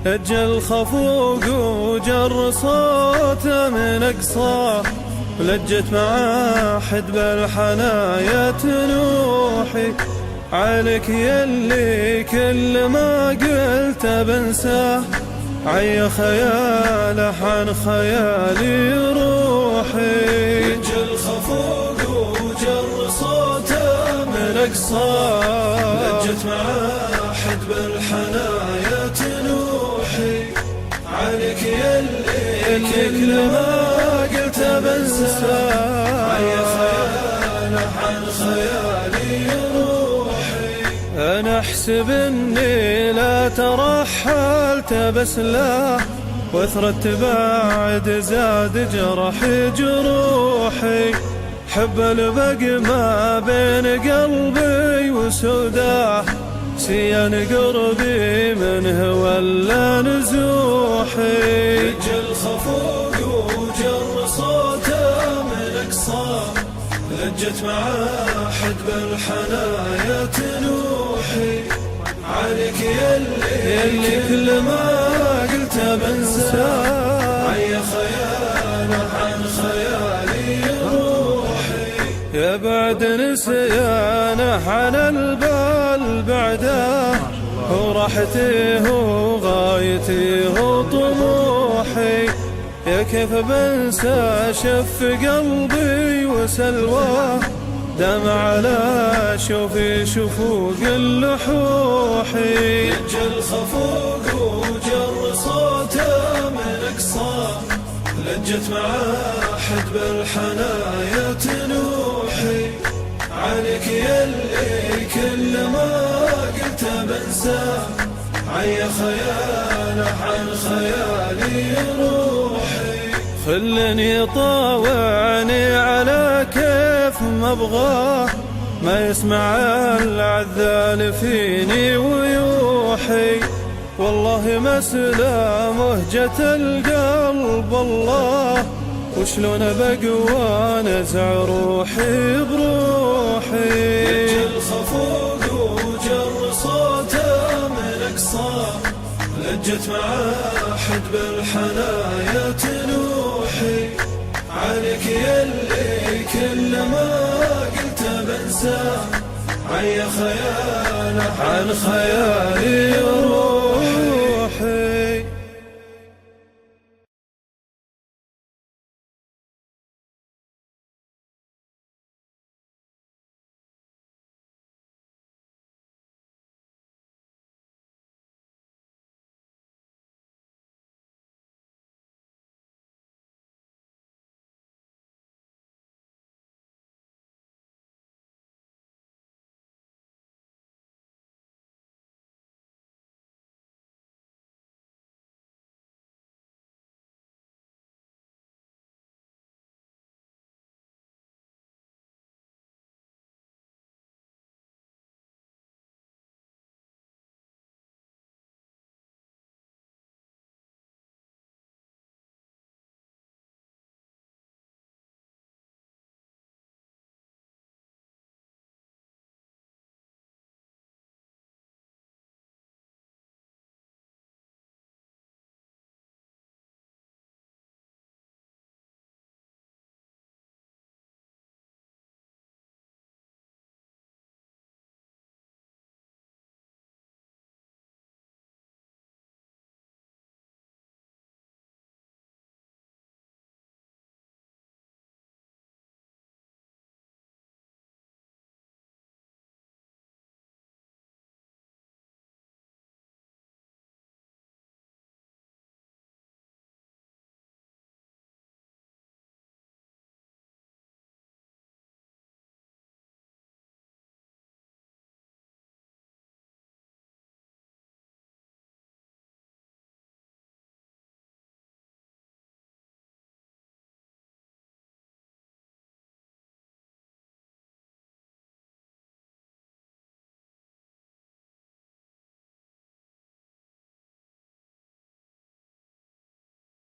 أجل خفوق وجر صوته من أقصاه، لجت مع حد بالحنايا تنوحي عليك يلي كل ما قلت بنساه، عي خياله عن خيالي روحي. أجل خفوق وجر صوته من أقصاه، لجت مع حد بالحنايا تنوحي عليك يلي كل ما قلت بنساه، عي خياله عن خيالي روحي. أنا أحسب إني لا ترحلت بس لا، وثرت بعد زاد جرحي جروحي، حب البق ما بين قلبي وسوداه، سيان قربي منه ولا نزوحي. أجل خفوق وجر صوته من أقصاه، لجت مع حد بالحنايا تنوحي عليك يلي كل ما قلت بنساه، عي خياله عن خيالي روحي. يا بعد نسيانه عن البال بعده، وراحتي وغايتي وطموحي، يا كيف بنسى شف قلبي وسلواه، دمع على شوفي شفوق اللحوحي. أجل خفوق وجر صوته من أقصاه، لجت مع حد بالحنايا تنوحي عليك يلي كل ما قلت بنساه، عي خياله عن خيالي روحي. خلني طاوعني على كيف ما ابغاه، ما يسمع العذال فيني ويوحي، والله مسلا مهجة القلب الله، وشلون بقوى نزع روحي بروحي. أجل خفوق وجر صوته من أقصاه، لجت مع حد بالحنايا تنوحي عليك يلي كل ما قلت بنساه، عي خياله عن خيالي روحي.